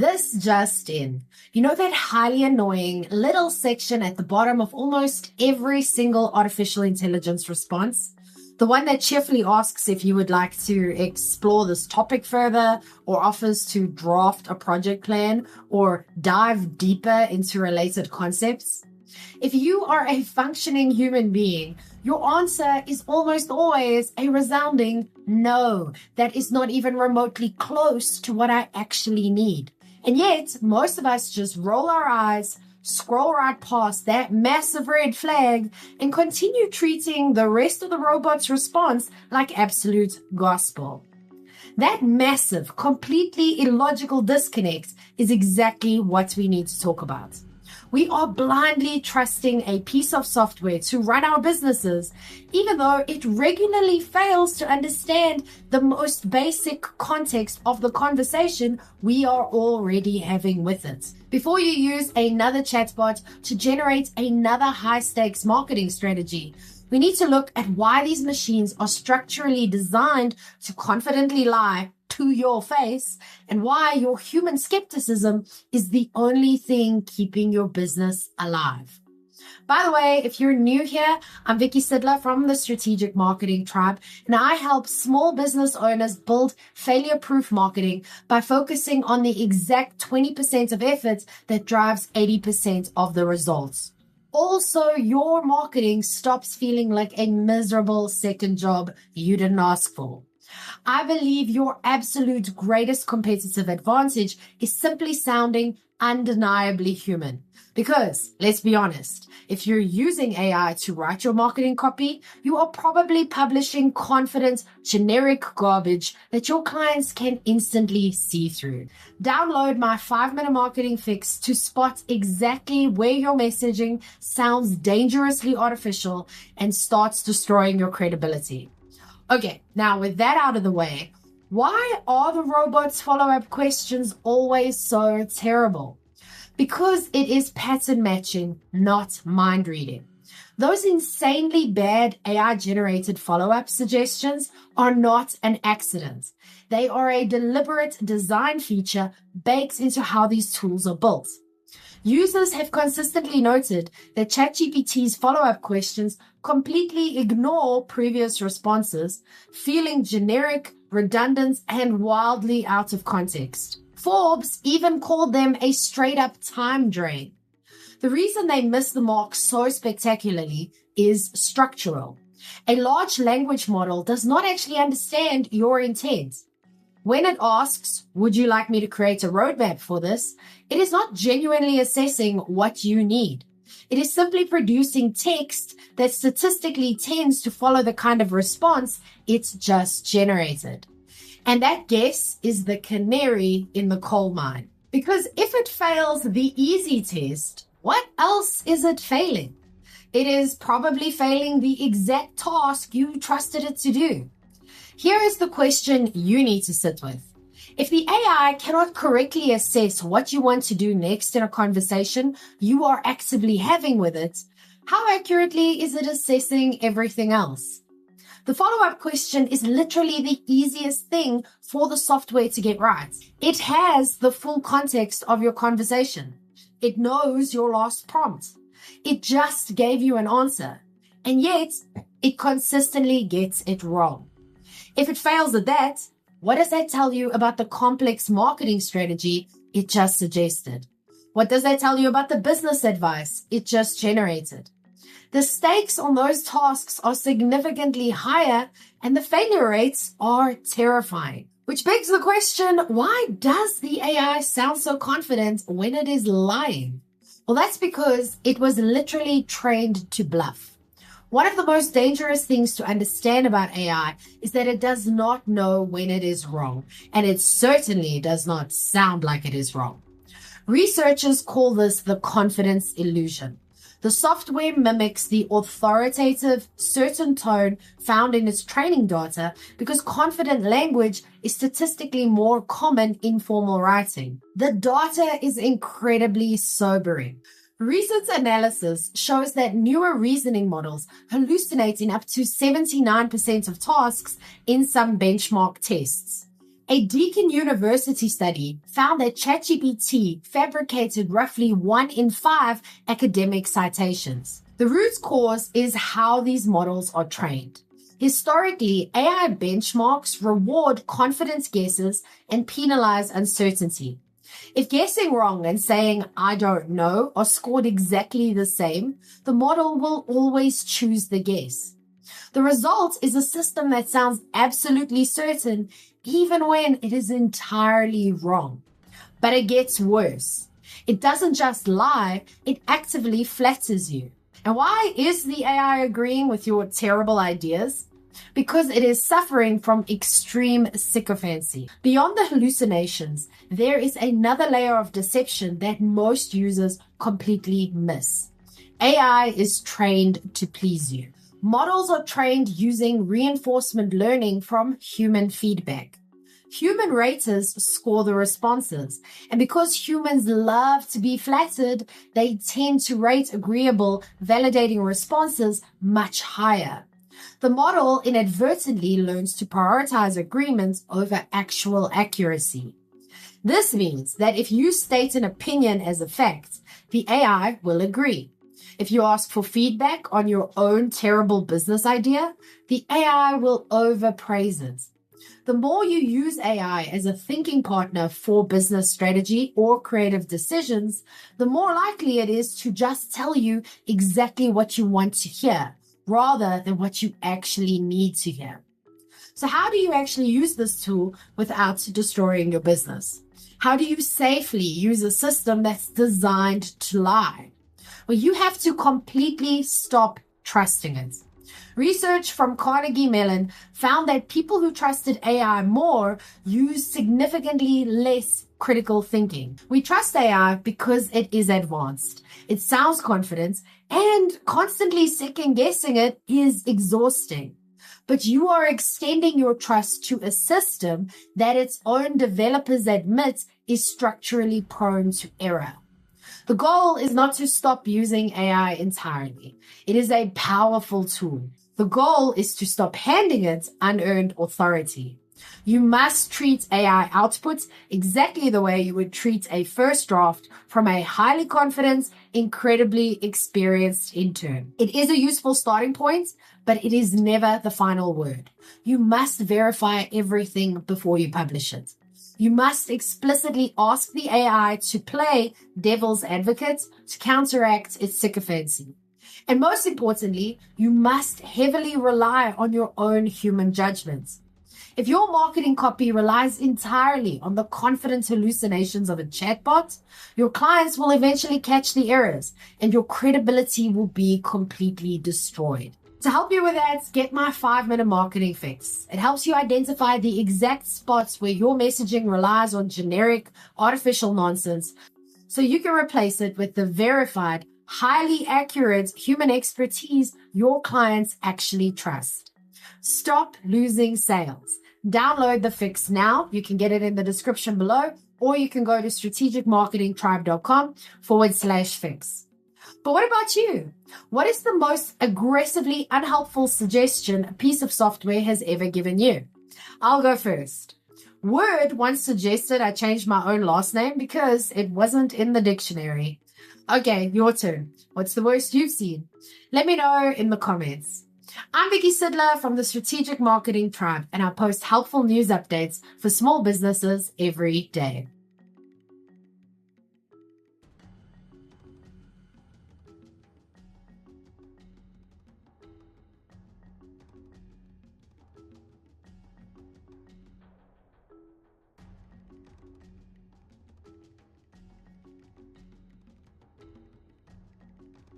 This just in. You know that highly annoying little section at the bottom of almost every single artificial intelligence response? The one that cheerfully asks if you would like to explore this topic further, or offers to draft a project plan, or dive deeper into related concepts? If you are a functioning human being, your answer is almost always a resounding no. That is not even remotely close to what I actually need. And yet, most of us just roll our eyes, scroll right past that massive red flag, and continue treating the rest of the robot's response like absolute gospel. That massive, completely illogical disconnect is exactly what we need to talk about. We are blindly trusting a piece of software to run our businesses, even though it regularly fails to understand the most basic context of the conversation we are already having with it. Before you use another chatbot to generate another high-stakes marketing strategy, we need to look at why these machines are structurally designed to confidently lie to your face, and why your human skepticism is the only thing keeping your business alive. By the way, if you're new here, I'm Vicky Sidler from the Strategic Marketing Tribe, and I help small business owners build failure-proof marketing by focusing on the exact 20% of effort that drives 80% of the results. Also, your marketing stops feeling like a miserable second job you didn't ask for. I believe your absolute greatest competitive advantage is simply sounding undeniably human. Because, let's be honest, if you're using AI to write your marketing copy, you are probably publishing confident, generic garbage that your clients can instantly see through. Download my 5-minute marketing fix to spot exactly where your messaging sounds dangerously artificial and starts destroying your credibility. Okay, now with that out of the way, why are the robot's follow-up questions always so terrible? Because it is pattern matching, not mind reading. Those insanely bad AI-generated follow-up suggestions are not an accident. They are a deliberate design feature baked into how these tools are built. Users have consistently noted that ChatGPT's follow-up questions completely ignore previous responses, feeling generic, redundant, and wildly out of context. Forbes even called them a straight-up time drain. The reason they miss the mark so spectacularly is structural. A large language model does not actually understand your intent. When it asks, would you like me to create a roadmap for this? It is not genuinely assessing what you need. It is simply producing text that statistically tends to follow the kind of response it's just generated. And that guess is the canary in the coal mine. Because if it fails the easy test, what else is it failing? It is probably failing the exact task you trusted it to do. Here is the question you need to sit with. If the AI cannot correctly assess what you want to do next in a conversation you are actively having with it, how accurately is it assessing everything else? The follow-up question is literally the easiest thing for the software to get right. It has the full context of your conversation. It knows your last prompt. It just gave you an answer, and yet it consistently gets it wrong. If it fails at that, what does that tell you about the complex marketing strategy it just suggested? What does that tell you about the business advice it just generated? The stakes on those tasks are significantly higher, and the failure rates are terrifying. Which begs the question, why does the AI sound so confident when it is lying? Well, that's because it was literally trained to bluff. One of the most dangerous things to understand about AI is that it does not know when it is wrong, and it certainly does not sound like it is wrong. Researchers call this the confidence illusion. The software mimics the authoritative, certain tone found in its training data because confident language is statistically more common in formal writing. The data is incredibly sobering. Recent analysis shows that newer reasoning models hallucinate in up to 79% of tasks in some benchmark tests. A Deakin University study found that ChatGPT fabricated roughly 1 in 5 academic citations. The root cause is how these models are trained. Historically, AI benchmarks reward confidence guesses and penalize uncertainty. If guessing wrong and saying, "I don't know," are scored exactly the same, the model will always choose the guess. The result is a system that sounds absolutely certain, even when it is entirely wrong. But it gets worse. It doesn't just lie, it actively flatters you. And why is the AI agreeing with your terrible ideas? Because it is suffering from extreme sycophancy. Beyond the hallucinations, there is another layer of deception that most users completely miss. AI is trained to please you. Models are trained using reinforcement learning from human feedback. Human raters score the responses, and because humans love to be flattered, they tend to rate agreeable, validating responses much higher. The model inadvertently learns to prioritize agreements over actual accuracy. This means that if you state an opinion as a fact, the AI will agree. If you ask for feedback on your own terrible business idea, the AI will overpraise it. The more you use AI as a thinking partner for business strategy or creative decisions, the more likely it is to just tell you exactly what you want to hear, rather than what you actually need to hear. So how do you actually use this tool without destroying your business? How do you safely use a system that's designed to lie? Well, you have to completely stop trusting it. Research from Carnegie Mellon found that people who trusted AI more used significantly less critical thinking. We trust AI because it is advanced. It sounds confident, and constantly second guessing it is exhausting. But you are extending your trust to a system that its own developers admit is structurally prone to error. The goal is not to stop using AI entirely. It is a powerful tool. The goal is to stop handing it unearned authority. You must treat AI output exactly the way you would treat a first draft from a highly confident, incredibly experienced intern. It is a useful starting point, but it is never the final word. You must verify everything before you publish it. You must explicitly ask the AI to play devil's advocate to counteract its sycophancy. And most importantly, you must heavily rely on your own human judgment. If your marketing copy relies entirely on the confident hallucinations of a chatbot, your clients will eventually catch the errors and your credibility will be completely destroyed. To help you with that, get my 5-minute marketing fix. It helps you identify the exact spots where your messaging relies on generic, artificial nonsense so you can replace it with the verified, highly accurate human expertise your clients actually trust. Stop losing sales. Download the fix now. You can get it in the description below, or you can go to strategicmarketingtribe.com/fix. But what about you? What is the most aggressively unhelpful suggestion a piece of software has ever given you? I'll go first. Word once suggested I change my own last name because it wasn't in the dictionary. Okay, your turn. What's the worst you've seen? Let me know in the comments. I'm Vicky Sidler from the Strategic Marketing Tribe, and I post helpful news updates for small businesses every day.